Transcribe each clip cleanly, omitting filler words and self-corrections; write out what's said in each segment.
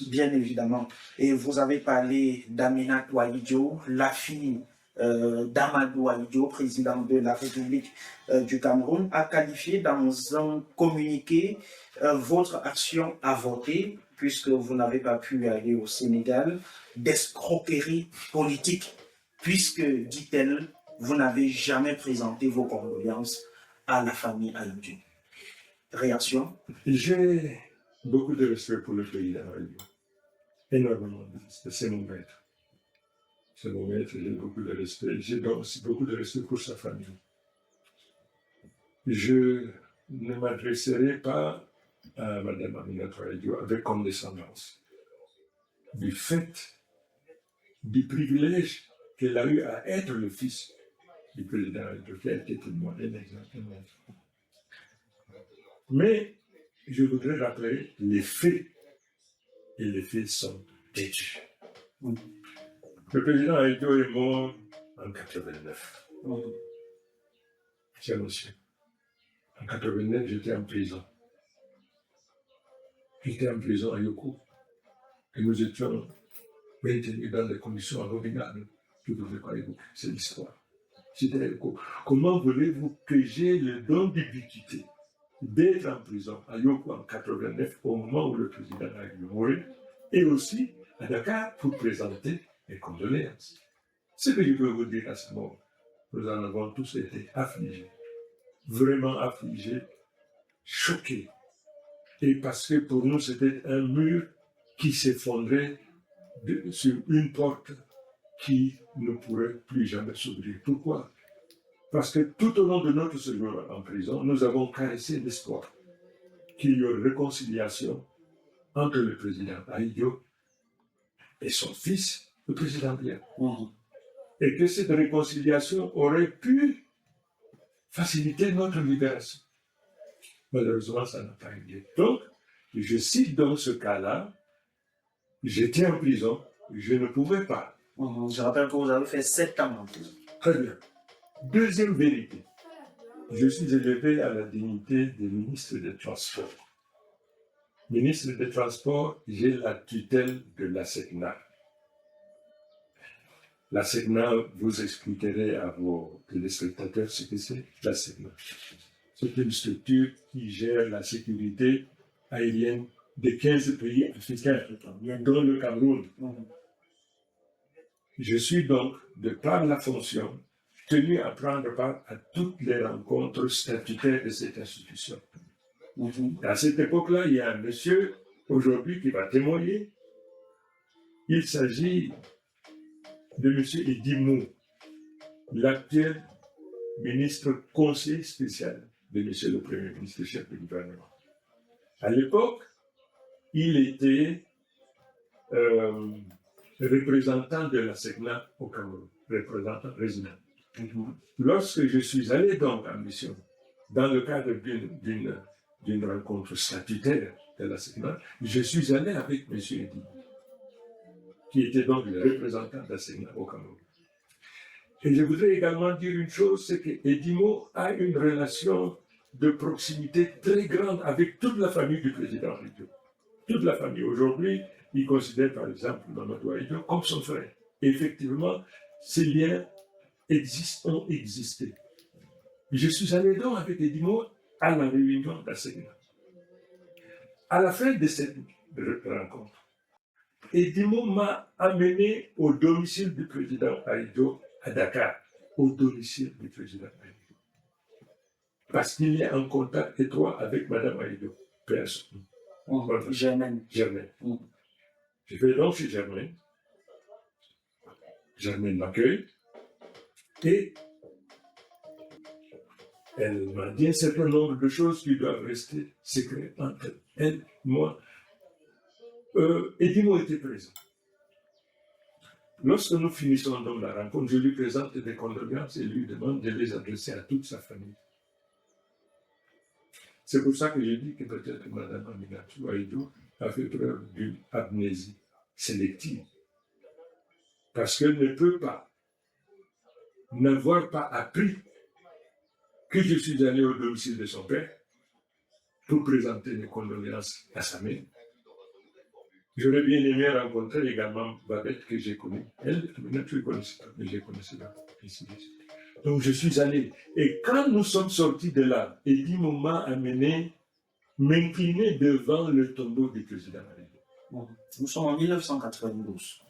Bien évidemment. Et vous avez parlé d'Amina Touahidjo, la fille d'Amadou Ahidjo, président de la République du Cameroun, a qualifié dans un communiqué votre action avortée, puisque vous n'avez pas pu aller au Sénégal, d'escroquerie politique, puisque, dit-elle, vous n'avez jamais présenté vos condoléances à la famille Ahidjo. Réaction? J'ai beaucoup de respect pour le président Ahidjo. Énormément de respect. C'est mon maître. C'est mon maître, j'ai beaucoup de respect. J'ai donc aussi beaucoup de respect pour sa famille. Je ne m'adresserai pas à Mme Amina Touahidjo avec condescendance. Du fait du privilège qu'elle a eu à être le fils du président Ahidjo, qui a été témoin d'un exemple. Mais je voudrais rappeler les faits. Et les faits sont têtus. Le président Ahidjo est mort en 89. Cher monsieur, en 89, j'étais en prison. J'étais en prison à Yoko. Et nous étions maintenus dans des conditions abominables. Je ne pouvais pas évoquer, c'est l'histoire. J'étais à Yoko. Comment voulez-vous que j'ai le don d'ubiquité d'être en prison à Yoko en 89 au moment où le président Ahidjo mourait, et aussi à Dakar pour présenter mes condoléances. Ce que je peux vous dire à ce moment, nous en avons tous été affligés, vraiment affligés, choqués. Et parce que pour nous, c'était un mur qui s'effondrait sur une porte qui ne pourrait plus jamais s'ouvrir. Pourquoi? Parce que tout au long de notre séjour en prison, nous avons caressé l'espoir qu'il y ait réconciliation entre le président Ahidjo et son fils, le président Biya. Et que cette réconciliation aurait pu faciliter notre libération. Malheureusement, ça n'a pas eu lieu. Donc, je cite dans ce cas-là, j'étais en prison, je ne pouvais pas. Je rappelle que vous avez fait 7 ans en prison. Très bien. Deuxième vérité, je suis élevé à la dignité de ministre des Transports. Ministre des Transports, j'ai la tutelle de la SECNA. La SECNA, vous expliquerez à vos téléspectateurs ce que c'est, la SECNA. C'est une structure qui gère la sécurité aérienne de 15 pays africains, dont le Cameroun. Je suis donc, de par la fonction, tenu à prendre part à toutes les rencontres statutaires de cette institution. À cette époque-là, il y a un monsieur, aujourd'hui, qui va témoigner. Il s'agit de M. Edimo, l'actuel ministre conseiller spécial de M. le Premier ministre, chef du gouvernement. À l'époque, il était représentant de la SECNA au Cameroun, représentant résident. Lorsque je suis allé donc en mission, dans le cadre d'une rencontre statutaire de la SECNA, je suis allé avec M. Edimo, qui était donc le représentant de la SECNA au Cameroun. Et je voudrais également dire une chose, c'est qu'Edimo a une relation de proximité très grande avec toute la famille du président Ahidjo. Toute la famille. Aujourd'hui, il considère par exemple Mamadou Ahidjo comme son frère. Et effectivement, ces liens ont existé. Je suis allé donc avec Edimo à la réunion de la SECNA. À la fin de cette rencontre, Edimo m'a amené au domicile du président Ahidjo à Dakar, au domicile du président Ahidjo. Parce qu'il y a un contact étroit avec Mme Ahidjo, personne. Germaine. Je vais donc chez Germaine. Germaine m'accueille et elle m'a dit un certain nombre de choses qui doivent rester secrètes entre elle et moi. Edimo était présent. Lorsque nous finissons donc la rencontre, je lui présente des condoléances et lui demande de les adresser à toute sa famille. C'est pour ça que je dis que peut-être que Mme Amina Touahidjo a fait preuve d'une amnésie sélective. Parce qu'elle ne peut pas n'avoir pas appris que je suis allé au domicile de son père pour présenter mes condoléances à sa mère. J'aurais bien aimé rencontrer également Babette que j'ai connue. Elle, maintenant tu ne connaissais pas, mais je connaissais pas. Donc je suis allé. Et quand nous sommes sortis de là, Eddie m'a amené m'incliner devant le tombeau du président. Nous sommes en 1992.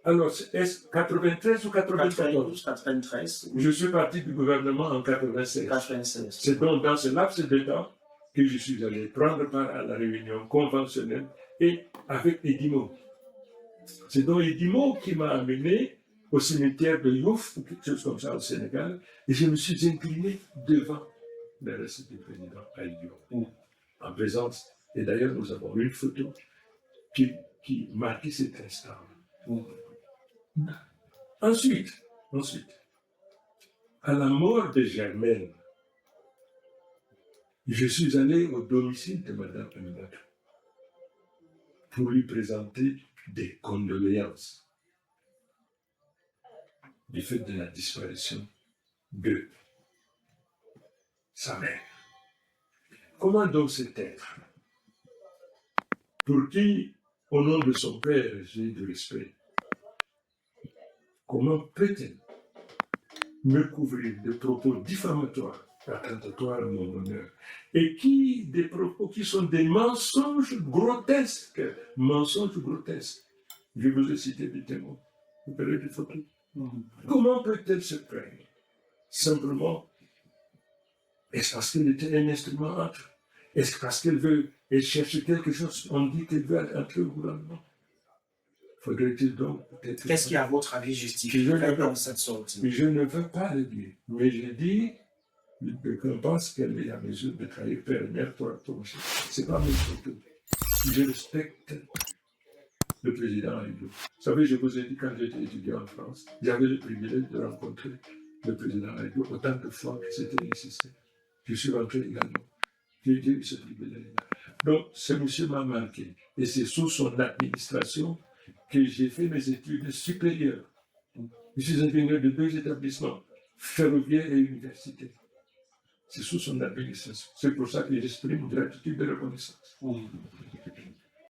alors, est-ce 93 ou 94? 92, 93. Je suis parti du gouvernement en 96. 96. C'est donc dans ce laps de temps que je suis allé prendre part à la réunion conventionnelle et avec Edimo. C'est donc Edimo qui m'a amené au cimetière de Youf, ou quelque chose comme ça au Sénégal, et je me suis incliné devant le reste du président Aïdjo, en présence. Et d'ailleurs, nous avons une photo qui marquait cet instant. Ensuite, à la mort de Germaine, je suis allé au domicile de Mme Aminata pour lui présenter des condoléances du fait de la disparition de sa mère. Comment donc cet être, pour qui, au nom de son père, j'ai du respect, comment peut-elle me couvrir de propos diffamatoires, attentatoires à mon honneur, et des propos qui sont des mensonges grotesques, Je vous ai cité des témoins, vous verrez des photos. Comment peut-elle se plaindre? Simplement, est-ce parce qu'elle était un instrument entre? Est-ce parce elle cherche quelque chose? On dit qu'elle veut entrer au gouvernement. Faudrait-il donc peut-être... Qu'est-ce qui, à votre avis, justifie dans cette sortie? Je ne veux pas le dire, mais je dis qu'on pense qu'elle est à mesure de trahir père et mère pour accrocher. C'est pas mes photos. Je respecte le président Aïdjo. Vous savez, je vous ai dit, quand j'étais étudiant en France, j'avais le privilège de rencontrer le président Aïdjo autant de fois que c'était nécessaire. Je suis rentré également. J'ai eu ce privilège-là. Donc, ce monsieur m'a marqué. Et c'est sous son administration que j'ai fait mes études supérieures. Je suis ingénieur de 2 établissements, ferroviaire et universitaire. C'est sous son administration. C'est pour ça que j'exprime gratitude et reconnaissance.